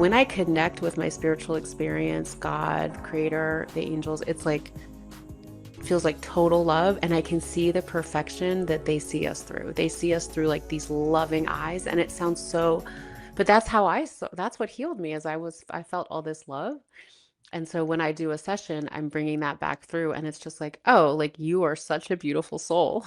when I connect with my spiritual experience, God, creator, the angels, it's like feels like total love, and I can see the perfection that they see us through. They see us through like these loving eyes, and it sounds so, but that's how I saw, that's what healed me, as I felt all this love. And so when I do a session, I'm bringing that back through, and it's just like, oh, like you are such a beautiful soul.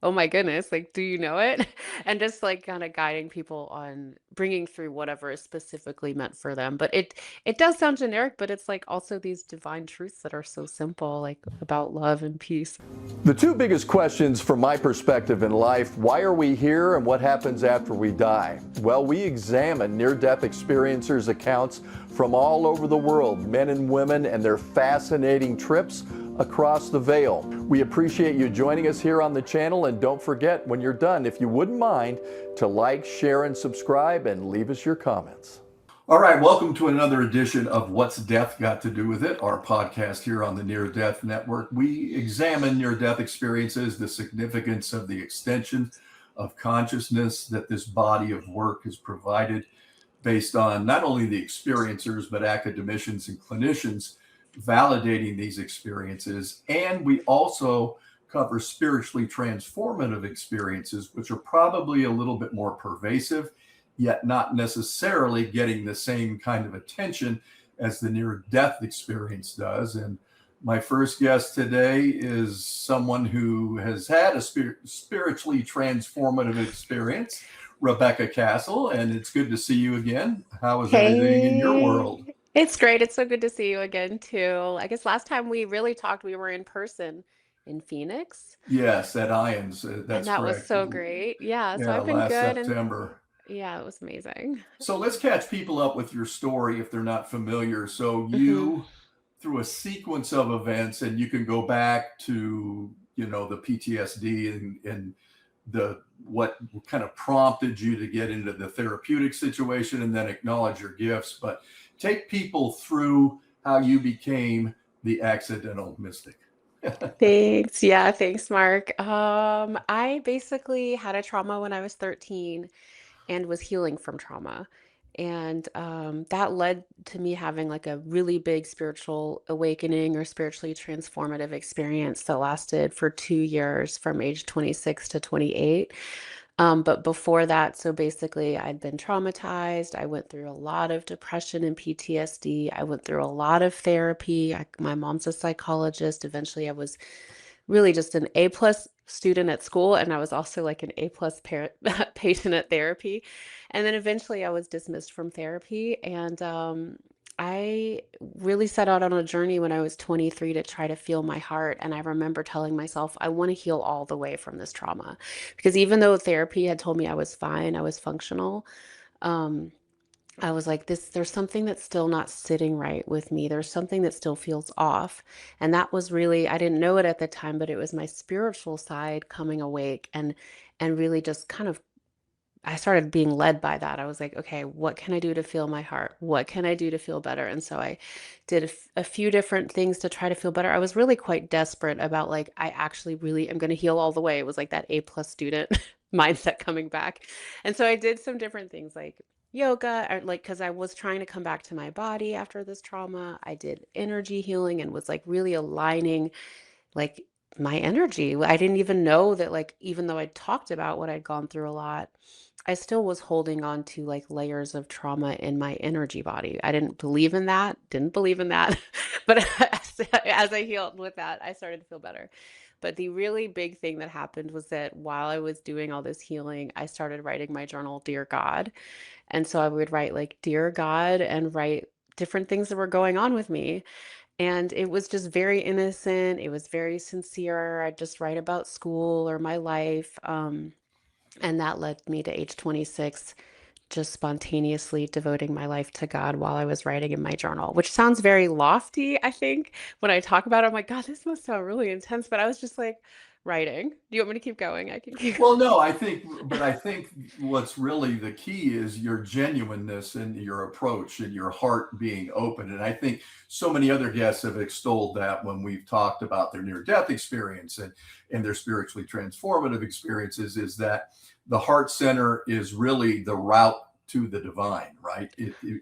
Oh my goodness, like, do you know it? And just like kind of guiding people on bringing through whatever is specifically meant for them. But it does sound generic, but it's like also these divine truths that are so simple, like about love and peace. The two biggest questions from my perspective in life: why are we here and what happens after we die? Well, we examine near-death experiencers' accounts from all over the world, men and women, and their fascinating trips across the veil. We appreciate you joining us here on the channel, and don't forget, when you're done, if you wouldn't mind, to like, share, and subscribe, and leave us your comments. All right, welcome to another edition of What's Death Got to Do with It, our podcast here on the Near Death Network. We examine near-death experiences, the significance of the extension of consciousness that this body of work has provided, based on not only the experiencers, but academicians and clinicians validating these experiences. And we also cover spiritually transformative experiences, which are probably a little bit more pervasive, yet not necessarily getting the same kind of attention as the near-death experience does. And my first guest today is someone who has had a spiritually transformative experience, Rebecca Kastl, and it's good to see you again. How is everything in your world? Hey, it's great. It's so good to see you again, too. I guess last time we really talked, we were in person in Phoenix, Yes, at Ions, and that's that was correct. so great. Yeah, so Yeah, I've been last good, and September. yeah, it was amazing. So let's catch people up with your story if they're not familiar. So Hmm. you, through a sequence of events, and you can go back to, the PTSD and the what kind of prompted you to get into the therapeutic situation, and then acknowledge your gifts. But take people through how you became the accidental mystic. Thanks. Yeah, thanks, Mark. I basically had a trauma when I was 13 and was healing from trauma. And that led to me having like a really big spiritual awakening or spiritually transformative experience that lasted for 2 years from age 26 to 28. But before that, so basically, I'd been traumatized. I went through a lot of depression and PTSD. I went through a lot of therapy. My mom's a psychologist. Eventually, I was really just an A plus student at school, and I was also like an A plus parent patient at therapy. And then eventually I was dismissed from therapy, and I really set out on a journey when I was 23 to try to feel my heart. And I remember telling myself, I want to heal all the way from this trauma. Because even though therapy had told me I was fine, I was functional, um, I was like, there's something that's still not sitting right with me. There's something that still feels off. And that was really, I didn't know it at the time, but it was my spiritual side coming awake, and really just kind of, I started being led by that. I was like, okay, what can I do to feel my heart? What can I do to feel better? And so I did a few different things to try to feel better. I was really quite desperate about like, I actually really am going to heal all the way. It was like that A plus student mindset coming back. And so I did some different things like yoga, or like, because I was trying to come back to my body after this trauma. I did energy healing and was like really aligning like my energy. I didn't even know that, like, even though I talked about what I'd gone through a lot, I still was holding on to like layers of trauma in my energy body. I didn't believe in that, didn't believe in that. But as I healed with that, I started to feel better. But the really big thing that happened was that while I was doing all this healing, I started writing my journal, Dear God. And so I would write like, Dear God, and write different things that were going on with me. And it was just very innocent. It was very sincere. I'd just write about school or my life. And that led me to age 26, just spontaneously devoting my life to God while I was writing in my journal, which sounds very lofty, I think. When I talk about it, I'm like, God, this must sound really intense. But I was just like, writing. Do you want me to keep going? I can keep Well, no, I think what's really the key is your genuineness and your approach and your heart being open. And I think so many other guests have extolled that when we've talked about their near-death experience and their spiritually transformative experiences, is that the heart center is really the route to the divine, right?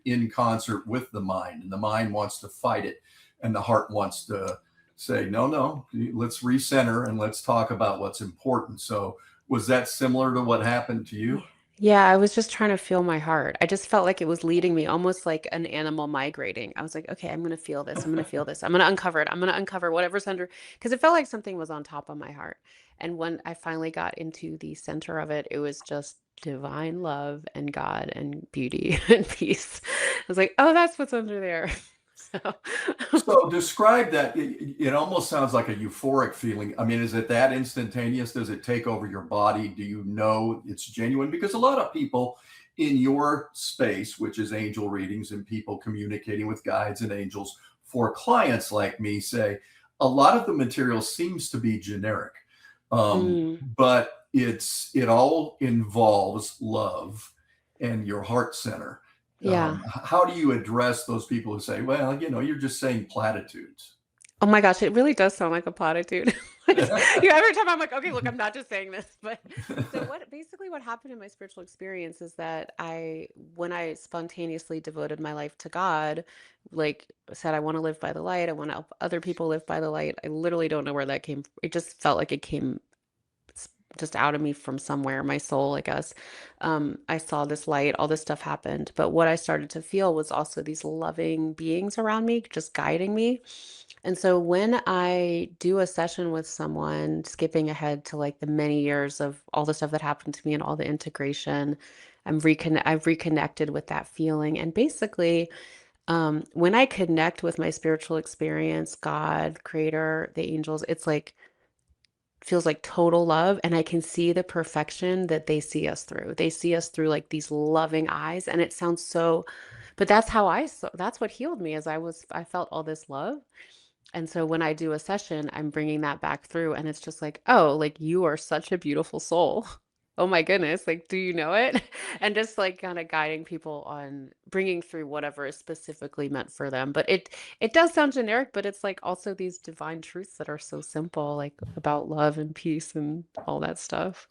In concert with the mind, and the mind wants to fight it, and the heart wants to say, no, no, let's recenter and let's talk about what's important. So, was that similar to what happened to you? Yeah, I was just trying to feel my heart. I just felt like it was leading me almost like an animal migrating. I was like, okay, I'm going to feel this. I'm going to feel this. I'm going to uncover it. I'm going to uncover whatever's under, because it felt like something was on top of my heart. And when I finally got into the center of it, it was just divine love and God and beauty and peace. I was like, oh, that's what's under there. So, So describe that. It almost sounds like a euphoric feeling. I mean, is it that instantaneous? Does it take over your body? Do you know it's genuine? Because a lot of people in your space, which is angel readings and people communicating with guides and angels for clients like me, say a lot of the material seems to be generic, mm, but it all involves love and your heart center. yeah. How do you address those people who say, well, you're just saying platitudes? Oh my gosh, it really does sound like a platitude. Every time I'm like, okay, look, I'm not just saying this, but so what happened in my spiritual experience is that when I spontaneously devoted my life to God, like said, I want to live by the light, I want to help other people live by the light. I literally don't know where that came. It just felt like it came just out of me from somewhere, my soul, I guess. I saw this light, all this stuff happened. But what I started to feel was also these loving beings around me, just guiding me. And so when I do a session with someone, skipping ahead to like the many years of all the stuff that happened to me and all the integration, I've reconnected with that feeling. And basically, when I connect with my spiritual experience, God, creator, the angels, it's like feels like total love, and I can see the perfection that they see us through. They see us through like these loving eyes, and it sounds so, but that's how I saw, that's what healed me, as I felt all this love. And so when I do a session, I'm bringing that back through, and it's just like, oh, like you are such a beautiful soul. Oh my goodness, like, do you know it? And just like kind of guiding people on bringing through whatever is specifically meant for them. But it does sound generic, but it's like also these divine truths that are so simple, like about love and peace and all that stuff.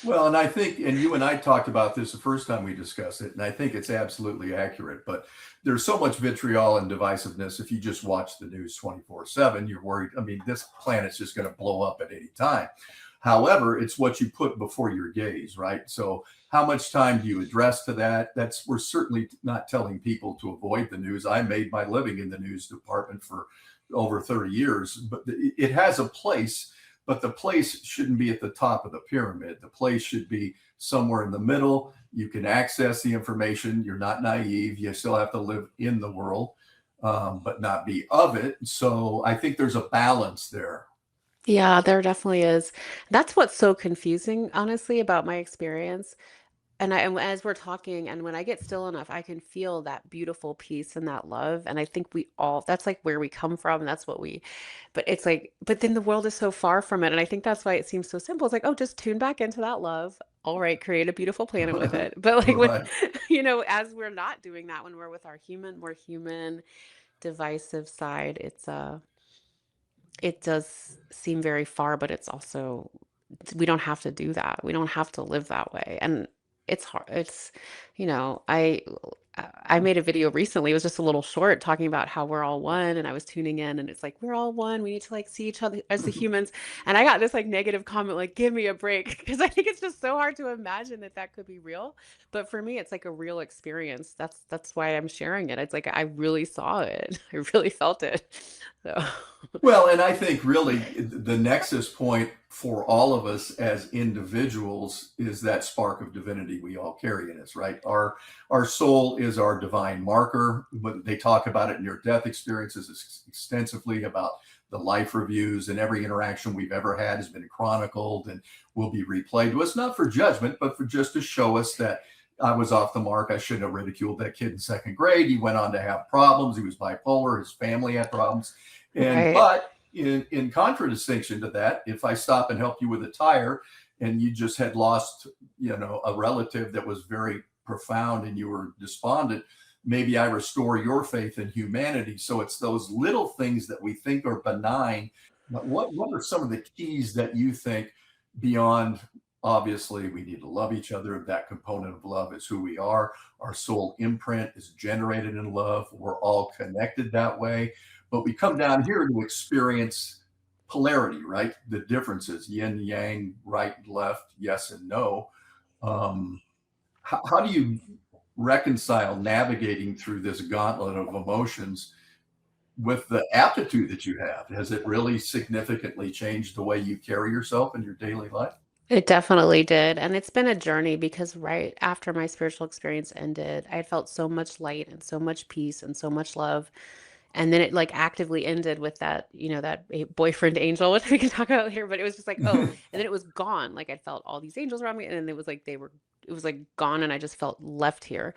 Well, and I think, and you and I talked about this the first time we discussed it, and I think it's absolutely accurate. But there's so much vitriol and divisiveness. If you just watch the news 24/7, you're worried. I mean, this planet's just going to blow up at any time. However, it's what you put before your gaze, right? So, how much time do you address to that? We're certainly not telling people to avoid the news. I made my living in the news department for over 30 years, but it has a place, but the place shouldn't be at the top of the pyramid. The place should be somewhere in the middle. You can access the information. You're not naive. You still have to live in the world, but not be of it. So I think there's a balance there. Yeah, there definitely is. That's what's so confusing, honestly, about my experience. And as we're talking, and when I get still enough, I can feel that beautiful peace and that love. And I think we all, that's like where we come from. And that's what but it's like, but then the world is so far from it. And I think that's why it seems so simple. It's like, oh, just tune back into that love. All right, create a beautiful planet with it. But like when, Right. as we're not doing that, when we're with our more human, divisive side, it does seem very far, but it's also we don't have to do that. We don't have to live that way. And it's hard. You know, I made a video recently. It was just a little short talking about how we're all one, and I was tuning in, and it's like we're all one. We need to like see each other as the humans. And I got this like negative comment, like "Give me a break," because I think it's just so hard to imagine that that could be real. But for me, it's like a real experience. That's why I'm sharing it. It's like I really saw it. I really felt it. So. Well, and I think really the nexus point for all of us as individuals is that spark of divinity we all carry in us, right? Our soul is our divine marker. But they talk about it in near death experiences extensively about the life reviews, and every interaction we've ever had has been chronicled and will be replayed to us, not for judgment, but for just to show us that I was off the mark. I shouldn't have ridiculed that kid in second grade. He went on to have problems. He was bipolar. His family had problems. And Right. but in contradistinction to that, if I stop and help you with a tire, and you just had lost, a relative that was very profound, and you were despondent, maybe I restore your faith in humanity. So it's those little things that we think are benign. But what are some of the keys that you think, beyond Obviously, we need to love each other. That component of love is who we are. Our soul imprint is generated in love. We're all connected that way. But we come down here to experience polarity, right? The differences, yin, yang, right, left, yes, and no. Um, how do you reconcile navigating through this gauntlet of emotions with the aptitude that you have? Has it really significantly changed the way you carry yourself in your daily life? It definitely did. And it's been a journey because right after my spiritual experience ended, I had felt so much light and so much peace and so much love. And then it like actively ended with that, that boyfriend angel, which we can talk about here, but it was just like, oh, and then it was gone. Like I felt all these angels around me, and then it was like it was like gone, and I just felt left here.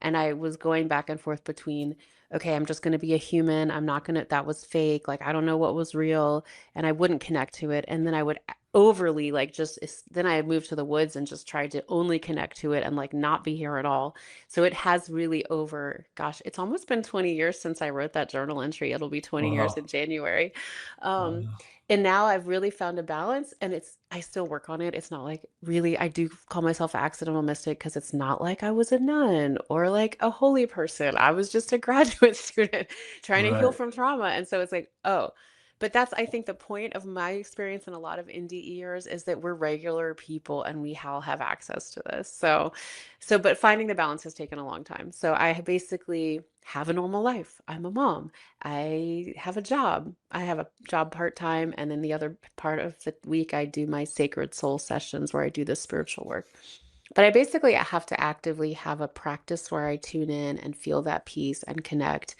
And I was going back and forth between, okay, I'm just going to be a human. I'm not going to, that was fake. Like I don't know what was real, and I wouldn't connect to it. And then I would overly like then I moved to the woods and just tried to only connect to it and like not be here at all. So it has really gosh, it's almost been 20 years since I wrote that journal entry. It'll be 20 years Wow. in January. Um, Wow. and now I've really found a balance, and I still work on it. It's not like really, I do call myself an accidental mystic because it's not like I was a nun or like a holy person. I was just a graduate student trying to heal Right. from trauma. And so it's like, oh, but that's, I think, the point of my experience and a lot of NDEers is that we're regular people and we all have access to this. But finding the balance has taken a long time. So I basically have a normal life. I'm a mom. I have a job. I have a job part-time. And then the other part of the week, I do my sacred soul sessions where I do the spiritual work. But I basically have to actively have a practice where I tune in and feel that peace and connect.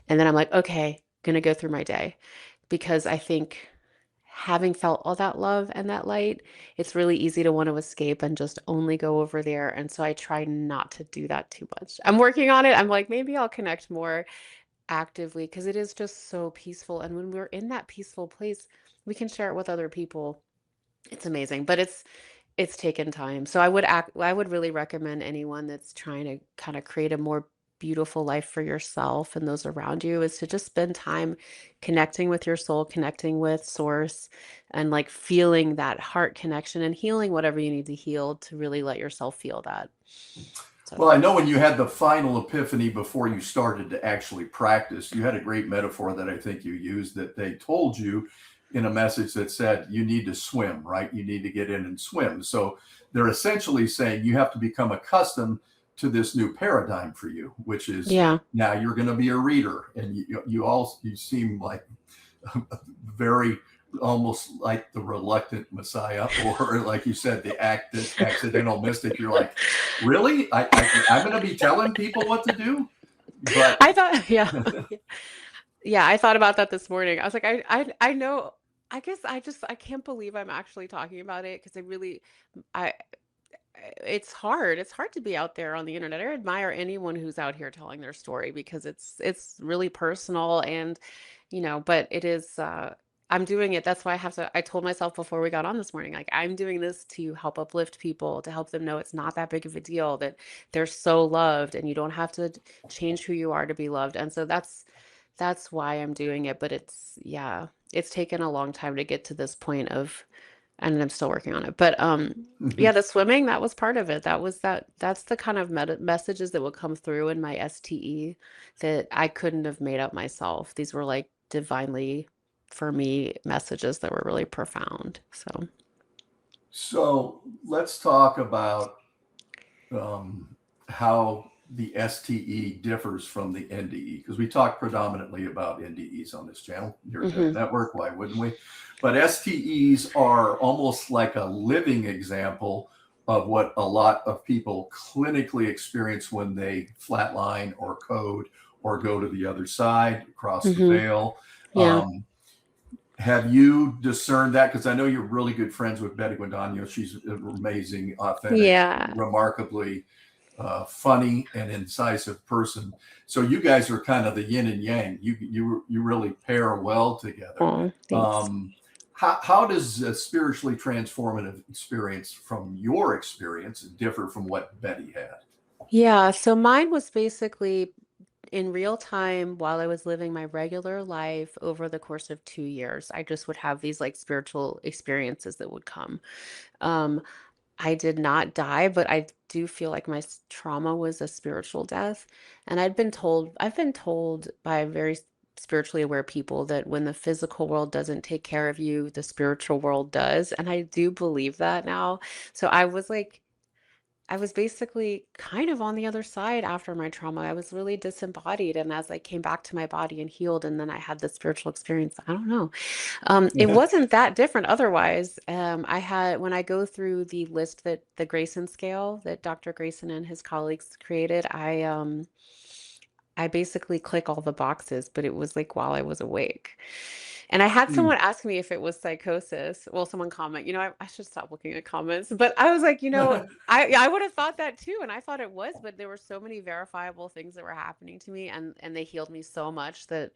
And then I'm like, okay, gonna go through my day. Because I think having felt all that love and that light, it's really easy to want to escape and just only go over there. And so I try not to do that too much. I'm working on it. I'm like, maybe I'll connect more actively because it is just so peaceful. And when we're in that peaceful place, we can share it with other people. It's amazing, but it's taken time. So I would really recommend anyone that's trying to kind of create a more beautiful life for yourself and those around you is to just spend time connecting with your soul, connecting with source, and like feeling that heart connection and healing whatever you need to heal to really let yourself feel that. So, Well, I know when you had the final epiphany before you started to actually practice, you had a great metaphor that I think you used that they told you in a message that said you need to swim, right? You need to get in and swim. So they're essentially saying you have to become accustomed to this new paradigm for you, which is yeah. now you're going to be a reader, and you seem like very almost like the reluctant Messiah, or like you said, the accidental mystic. You're like, really? I'm going to be telling people what to do, but I thought, yeah. Yeah, I thought about that this morning. I was like, I know. I guess I can't believe I'm actually talking about it because I, it's hard. It's hard to be out there on the internet. I admire anyone who's out here telling their story because it's really personal and, but it is, I'm doing it. That's why I told myself before we got on this morning, like I'm doing this to help uplift people, to help them know it's not that big of a deal, that they're so loved and you don't have to change who you are to be loved. And so that's why I'm doing it. But yeah, it's taken a long time to get to this point of, and I'm still working on it. But yeah, the swimming, that was part of it. That's the kind of messages that would come through in my STE that I couldn't have made up myself. These were like divinely, for me, messages that were really profound. So, so let's talk about how the STE differs from the NDE, because we talk predominantly about NDEs on this channel, Near Death hmm Network. Why wouldn't we? But STEs are almost like a living example of what a lot of people clinically experience when they flatline or code or go to the other side, cross the hmm veil. yeah, Have you discerned that? Because I know you're really good friends with Betty Guadagno. She's an amazing, authentic, yeah. remarkably funny and incisive person. So you guys are kind of the yin and yang. You really pair well together. Oh, thanks. Um, how does a spiritually transformative experience from your experience differ from what Betty had? Yeah, so mine was basically in real time while I was living my regular life over the course of 2 years. I just would have these like spiritual experiences that would come. Um, I did not die, but I do feel like my trauma was a spiritual death. And I've been told by very spiritually aware people that when the physical world doesn't take care of you, the spiritual world does. And I do believe that now. So I was basically kind of on the other side after my trauma. I was really disembodied. And as I came back to my body and healed, and then I had this spiritual experience, I don't know. It wasn't that different otherwise. I had, when I go through the list that the Grayson scale that Dr. Grayson and his colleagues created, I basically click all the boxes, but it was like while I was awake. And I had someone ask me if it was psychosis. Well, someone comment, I should stop looking at comments, but I was like, I would have thought that too, and I thought it was, but there were so many verifiable things that were happening to me, and they healed me so much that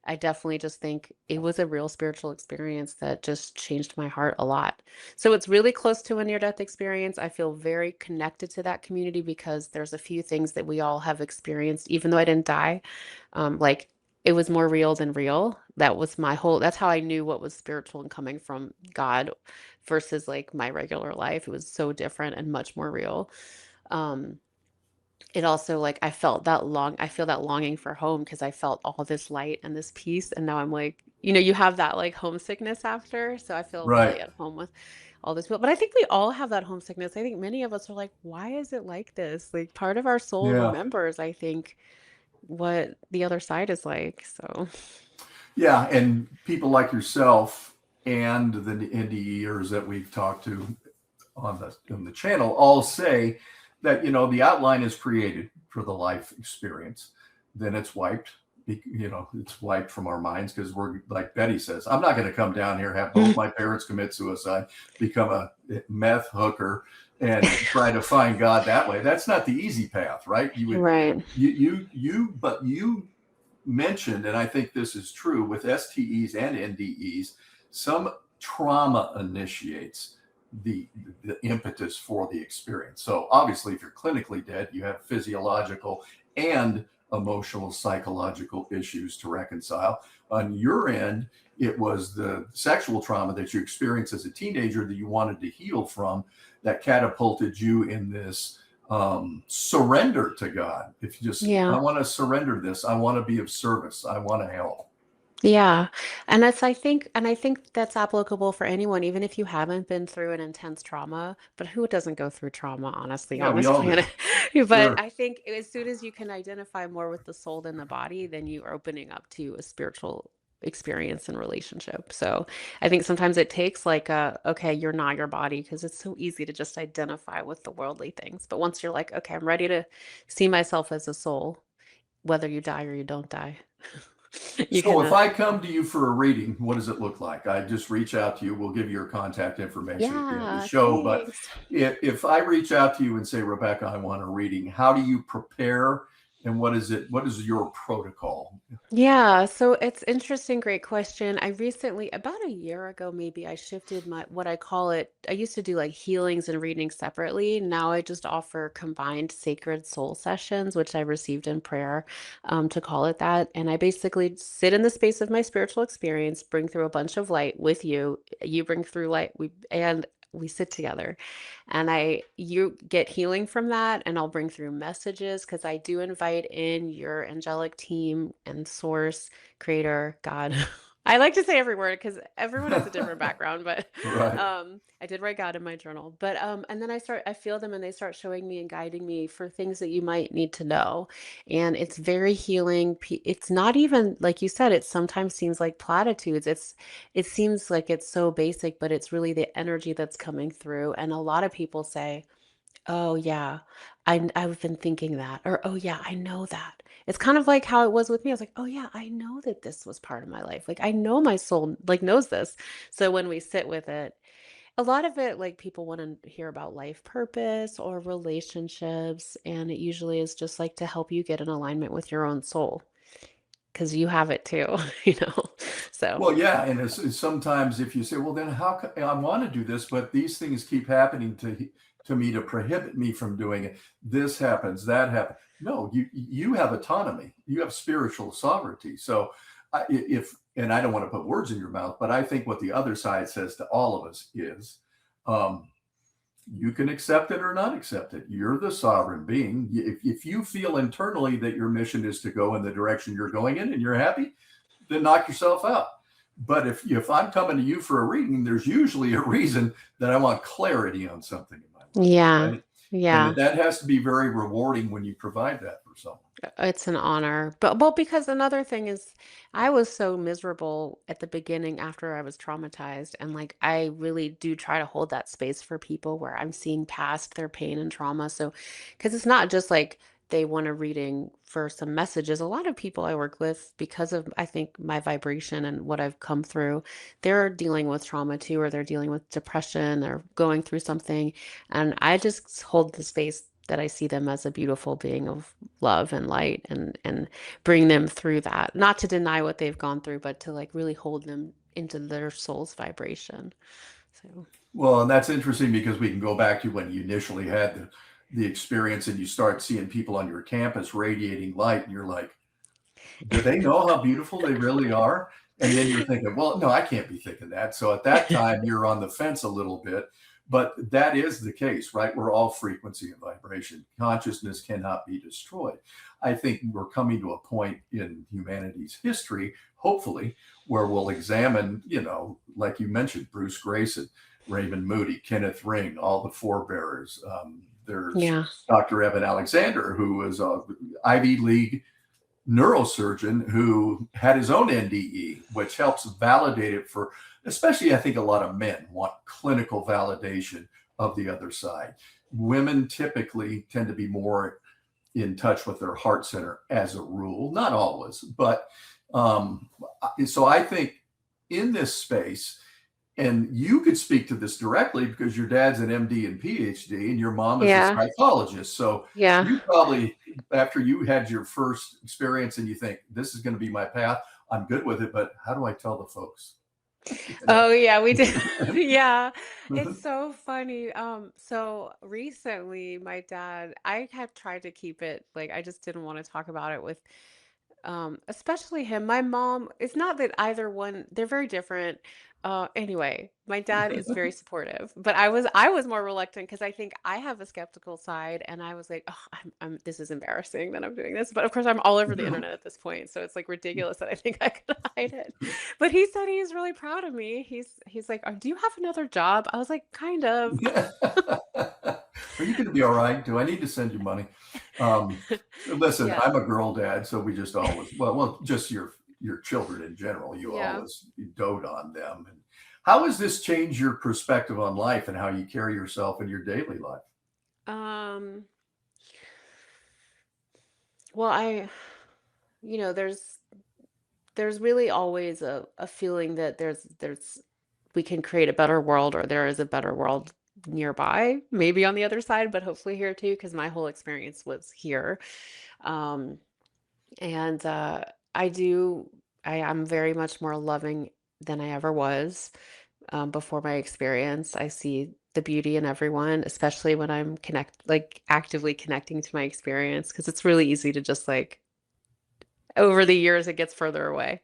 I definitely just think it was a real spiritual experience that just changed my heart a lot. So it's really close to a near-death experience. I feel very connected to that community because there's a few things that we all have experienced, even though I didn't die. Like it was more real than real. That's how I knew what was spiritual and coming from God versus like my regular life. It was so different and much more real. Um, it also like I feel that longing for home because I felt all this light and this peace. And now I'm like, you have that like homesickness after. So I feel really Right. at home with all this. But I think we all have that homesickness. I think many of us are like, why is it like this? Like part of our soul Yeah. remembers, I think, what the other side is like. So Yeah. And people like yourself and the NDEers that we've talked to on the channel all say that the outline is created for the life experience, then it's wiped. It's wiped from our minds because we're like Betty says, I'm not going to come down here, have both my parents commit suicide, become a meth hooker, and try to find God that way. That's not the easy path, right? You would right. but you mentioned, and I think this is true with STEs and NDEs, some trauma initiates the the impetus for the experience. So obviously, if you're clinically dead, you have physiological and emotional, psychological issues to reconcile. On your end, it was the sexual trauma that you experienced as a teenager that you wanted to heal from that catapulted you in this surrender to God. If you just, I Yeah. want to surrender this, I want to be of service, I want to help. Yeah. And I think that's applicable for anyone, even if you haven't been through an intense trauma. But who doesn't go through trauma, honestly, Yeah, on we this all do. planet? But Sure. I think as soon as you can identify more with the soul than the body, then you are opening up to a spiritual experience and relationship. So I think sometimes it takes like okay, you're not your body, because it's so easy to just identify with the worldly things. But once you're like, okay, I'm ready to see myself as a soul, whether you die or you don't die, you So can, if I come to you for a reading, what does it look like? I just reach out to you. We'll give you your contact information at the end of the yeah, show. But thanks. if I reach out to you and say, Rebecca, I want a reading, how do you prepare and what is it? What is your protocol? Yeah, so it's interesting, great question. I recently, about a year ago, maybe I shifted my what I call it. I used to do like healings and readings separately. Now I just offer combined sacred soul sessions, which I received in prayer, to call it that. And I basically sit in the space of my spiritual experience, bring through a bunch of light with you. You bring through light, we sit together. And you get healing from that, and I'll bring through messages because I do invite in your angelic team and source, creator, God. I like to say every word because everyone has a different background, but Right. I did write God in my journal. But and then I feel them and they start showing me and guiding me for things that you might need to know. And it's very healing. It's not even like you said, it sometimes seems like platitudes. It seems like it's so basic, but it's really the energy that's coming through. And a lot of people say, "Oh yeah, I've been thinking that," or "Oh yeah, I know that." It's kind of like how it was with me. I was like, "Oh yeah, I know that this was part of my life. Like I know my soul like knows this." So when we sit with it, a lot of it like people want to hear about life purpose or relationships, and it usually is just like to help you get in alignment with your own soul because you have it too, you know. So, Well, yeah, and it's sometimes if you say, well, then how can I want to do this, but these things keep happening to me to prohibit me from doing it. This happens, that happens. No, you have autonomy. You have spiritual sovereignty. So, if and I don't want to put words in your mouth, but I think what the other side says to all of us is, um, You can accept it or not accept it. You're the sovereign being. If you feel internally that your mission is to go in the direction you're going in and you're happy, then knock yourself out. But if I'm coming to you for a reading, there's usually a reason that I want clarity on something in my life, Yeah. right? And Yeah. that has to be very rewarding when you provide that for someone. It's an honor. But well, because another thing is I was so miserable at the beginning after I was traumatized. And like I really do try to hold that space for people where I'm seeing past their pain and trauma. So because it's not just like they want a reading for some messages. A lot of people I work with, because of I think my vibration and what I've come through, they're dealing with trauma too, or they're dealing with depression or going through something. And I just hold the space that I see them as a beautiful being of love and light and bring them through that. Not to deny what they've gone through, but to like really hold them into their soul's vibration. So, Well, and that's interesting because we can go back to when you initially had the experience and you start seeing people on your campus radiating light, and you're like, do they know how beautiful they really are? And then you're thinking, well, no, I can't be thinking that. So at that time, you're on the fence a little bit. But that is the case, right? We're all frequency and vibration. Consciousness cannot be destroyed. I think we're coming to a point in humanity's history, hopefully, where we'll examine, like you mentioned, Bruce Grayson, Raymond Moody, Kenneth Ring, all the forebearers. There's yeah. Dr. Evan Alexander, who was a Ivy League neurosurgeon who had his own NDE, which helps validate it for, especially I think a lot of men want clinical validation of the other side. Women typically tend to be more in touch with their heart center as a rule, not always, but um, so I think in this space, and you could speak to this directly because your dad's an MD and PhD and your mom is a Yeah. psychologist. So Yeah. you probably, after you had your first experience and you think, this is going to be my path, I'm good with it, but how do I tell the folks? You Oh yeah, we did. know? Yeah. It's so funny. So recently my dad, I had tried to keep it like I just didn't want to talk about it with especially him. My mom, it's not that either one, they're very different. Anyway, my dad is very supportive, but I was more reluctant because I think I have a skeptical side and I was like, oh, this is embarrassing that I'm doing this. But of course I'm all over the internet at this point. So it's like ridiculous that I think I could hide it. But he said he's really proud of me. He's like, "Oh, do you have another job?" I was like, kind of. Are you going to be all right? Do I need to send you money? Um, Listen, Yeah. I'm a girl dad, so we just always, well, just your children in general, you Yeah. always dote on them. And how has this changed your perspective on life and how you carry yourself in your daily life? Um, well, there's really always a feeling that there's we can create a better world or there is a better world nearby, maybe on the other side, but hopefully here too, because my whole experience was here. Um, and I do, I am very much more loving than I ever was before my experience. I see the beauty in everyone, especially when I'm like actively connecting to my experience, because it's really easy to just like over the years it gets further away.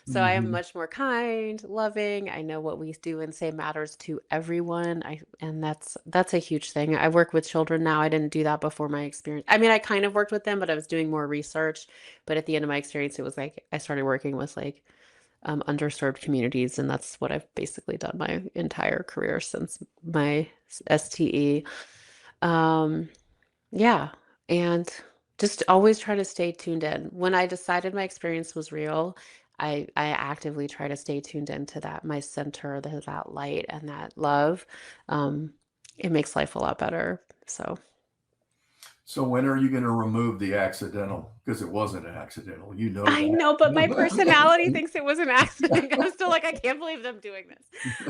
So I am Mhm. much more kind, loving. I know what we do and say matters to everyone. And that's a huge thing. I work with children now. I didn't do that before my experience. I mean, I kind of worked with them, but I was doing more research. But at the end of my experience, it was like I started working with like underserved communities, and that's what I've basically done my entire career since my STE. Um, yeah, and just always try to stay tuned in. When I decided my experience was real, I actively try to stay tuned into that, my center, that light and that love. Um, it makes life a lot better. So So when are you going to remove the accidental? Because it wasn't accidental. You know I know, but my personality that. thinks it was an accident. I'm still like, I can't believe them doing this.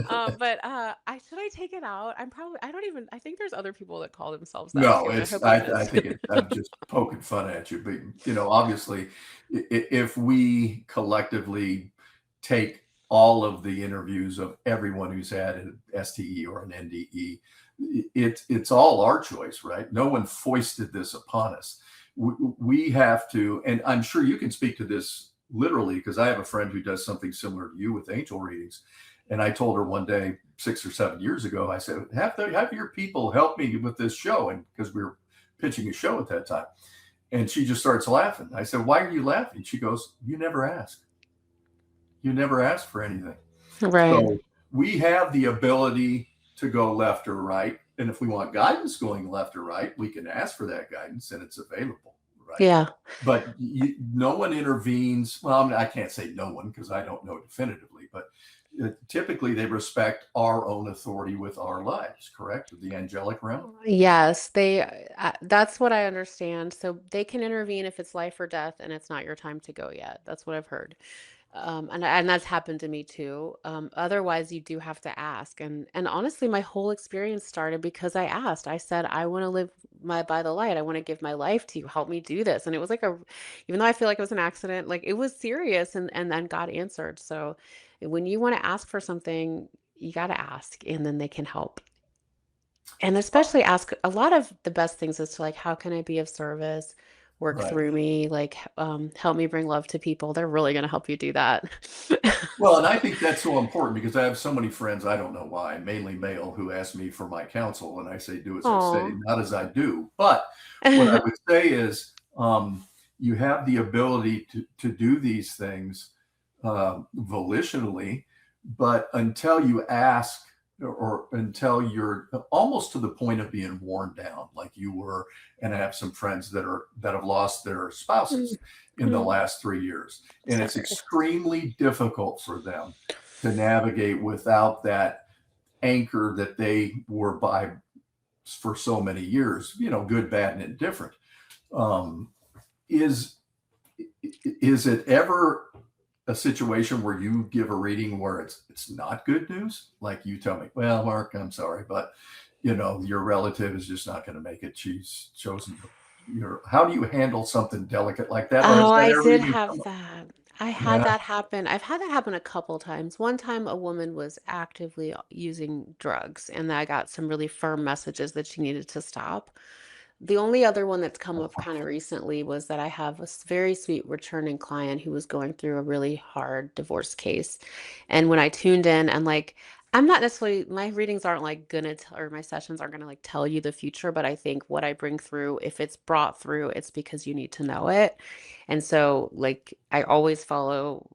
But I should I take it out? I don't even I think there's other people that call themselves that No, too, and I it's hope I I missed think it. I'm just poking fun at you, but obviously, if we collectively take all of the interviews of everyone who's had an STE or an NDE, it's all our choice, right? No one foisted this upon us. We have to, and I'm sure you can speak to this literally because I have a friend who does something similar to you with angel readings, And I told her one day, 6 or 7 years ago, I said, have your people help me with this show. And because we were pitching a show at that time. And she just starts laughing. I said, why are you laughing? She goes, you never ask. You never ask for anything. Right. So we have the ability to go left or right. And if we want guidance going left or right, we can ask for that guidance and it's available, right? Yeah. But no one intervenes. Well, I can't say no one because I don't know definitively, but typically they respect our own authority with our lives, correct? The angelic realm? Yes, that's what I understand. So they can intervene if it's life or death and it's not your time to go yet. That's what I've heard. And that's happened to me too. Otherwise, you do have to ask. And honestly, my whole experience started because I asked. I said, I want to live my by the light. I want to give my life to you. Help me do this. And it was like even though I feel like it was an accident, like it was serious. And then God answered. So when you want to ask for something, you got to ask, and then they can help. And especially ask a lot of the best things is to like, how can I be of service? Work Right. through me, like help me bring love to people. They're really going to help you do that. Well, and I think that's so important because I have so many friends, I don't know why, mainly male, who ask me for my counsel. And I say, do as I say, Aw. not as I do. But what I would say is you have the ability to do these things volitionally, but until you ask or until you're almost to the point of being worn down like you were, and I have some friends that have lost their spouses in the Mm, last 3 years, and it's sorry. extremely difficult for them to navigate without that anchor that they were by for so many years, good, bad, and indifferent. um, is is it ever a situation where you give a reading where it's not good news? Like you tell me, well, Mark, I'm sorry, but your relative is just not going to make it. She's chosen your. How do you handle something delicate like that, or has Oh, that I ever did even have come up? that. I had Yeah. that happen. I've had that happen a couple times. One time a woman was actively using drugs, and I got some really firm messages that she needed to stop. The only other one that's come up kind of recently was that I have a very sweet returning client who was going through a really hard divorce case. And when I tuned in and like, I'm not necessarily, my readings aren't like gonna tell, or my sessions aren't gonna like tell you the future, but I think what I bring through, if it's brought through, it's because you need to know it. And so like I always follow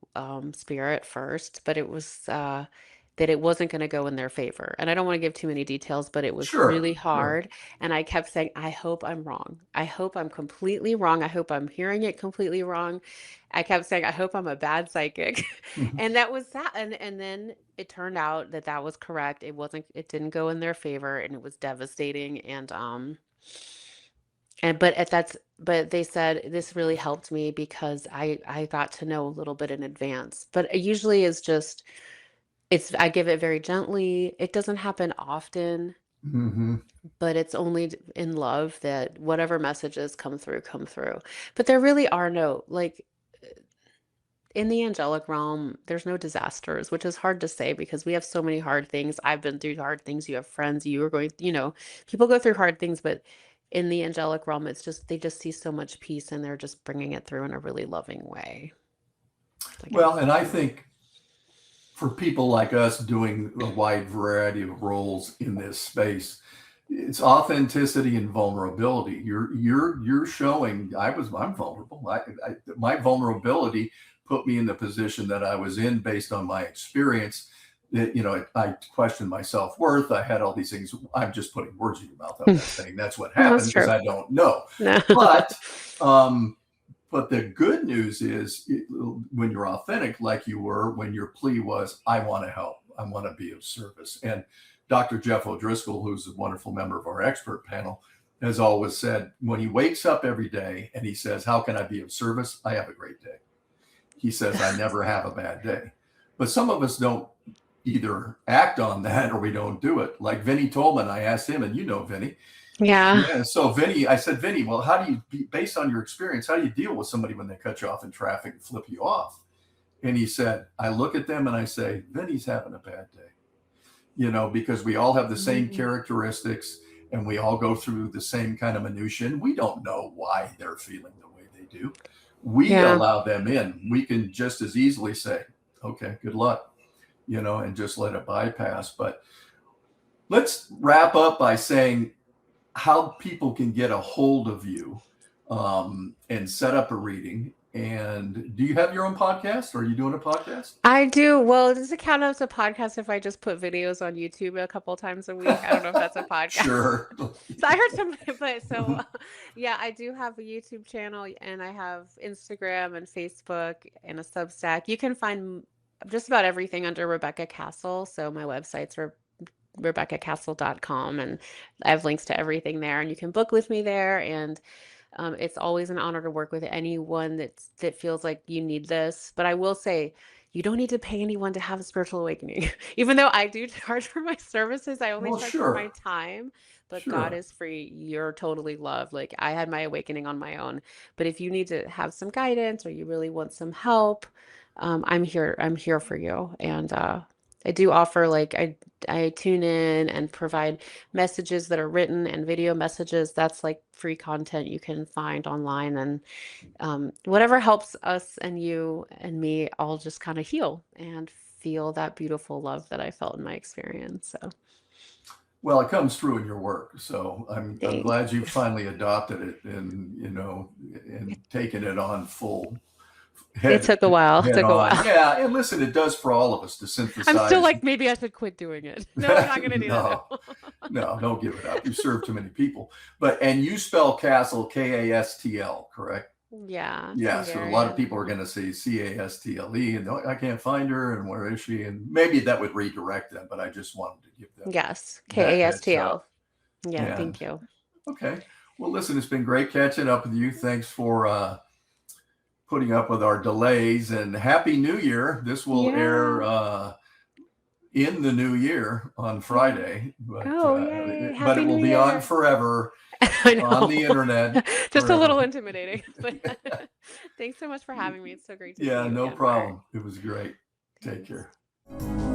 spirit first, but it was that it wasn't going to go in their favor. And I don't want to give too many details, but it was Sure. really Sure. hard. And I kept saying, I hope I'm wrong. I hope I'm completely wrong. I hope I'm hearing it completely wrong. I kept saying, I hope I'm a bad psychic. Mhm. And that was that. And then it turned out that that was correct. It didn't go in their favor and it was devastating. But they said this really helped me because I got to know a little bit in advance. But it usually is just I give it very gently. It doesn't happen often, Mhm. but it's only in love that whatever messages come through. But there really are no, like, in the angelic realm, there's no disasters, which is hard to say because we have so many hard things. I've been through hard things. You have friends, you are going, people go through hard things, but in the angelic realm, it's just, they just see so much peace and they're just bringing it through in a really loving way. I Well, guess. and I think for people like us doing a wide variety of roles in this space, it's authenticity and vulnerability. You're showing I'm vulnerable. My vulnerability put me in the position that I was in based on my experience. That I questioned my self worth. I had all these things. I'm just putting words in your mouth. I'm not saying that's what That's happened because true. I don't know. No. But um, but the good news is when you're authentic, like you were, when your plea was, I want to help, I want to be of service. And Dr. Jeff O'Driscoll, who's a wonderful member of our expert panel, has always said when he wakes up every day and he says, how can I be of service? I have a great day. He says, I never have a bad day. But some of us don't either act on that or we don't do it. Like Vinny Tolman, I asked him, and Vinny, Yeah. yeah. So Vinny, I said, Vinny, well, how do based on your experience, how do you deal with somebody when they cut you off in traffic and flip you off? And he said, I look at them and I say, Vinny's having a bad day, because we all have the same Mm. characteristics and we all go through the same kind of minutia. And we don't know why they're feeling the way they do. We Yeah. allow them in. We can just as easily say, okay, good luck. and just let it bypass. But let's wrap up by saying how people can get a hold of you and set up a reading. And do you have your own podcast? Or are you doing a podcast? I do. Well, does it count as a podcast if I just put videos on YouTube a couple times a week? I don't know if that's a podcast. Sure. So I heard somebody, but so yeah, I do have a YouTube channel and I have Instagram and Facebook and a Substack. You can find just about everything under Rebecca Kastl. So my website's rebeccakastl.com and I have links to everything there and you can book with me there and it's always an honor to work with anyone that feels like you need this. But I will say, you don't need to pay anyone to have a spiritual awakening. Even though I do charge for my services, I only Well, charge for my sure. time. But God Sure. is free. You're totally loved. Like I had my awakening on my own. But if you need to have some guidance or you really want some help, I'm here. I'm here for you. And I do offer like I tune in and provide messages that are written and video messages. That's like free content you can find online and whatever helps us and you and me all just kind of heal and feel that beautiful love that I felt in my experience. So Well, it comes through in your work, so I'm thanks. glad you finally adopted it and and taken it on full It head took a while. It head took a on. while. Yeah, and listen, it does for all of us to I'm still synthesize. like, maybe I should quit doing it. No, I'm not gonna do that No, now. no, don't give it up. You serve too many people. And you spell Castle Kastl, correct? Yeah, Yeah, so a lot of Hungarian. people are going to say Castle, and I can't find her, and where is she? And maybe that would redirect them, but I just wanted to give them Yes, that heads Kastl. up. Yeah, And thank you. okay, well, listen, it's been great catching up with you. Thanks for putting up with our delays, and Happy New Year. This will air Yeah. in the new year on Yeah. Friday, Oh, yay. but Happy it New will be on Year. forever I on the know. internet Just a little forever. intimidating, but thanks so much for having me. It's so great to see Yeah, you no again, Mark. problem. It was great. Take Thanks. care.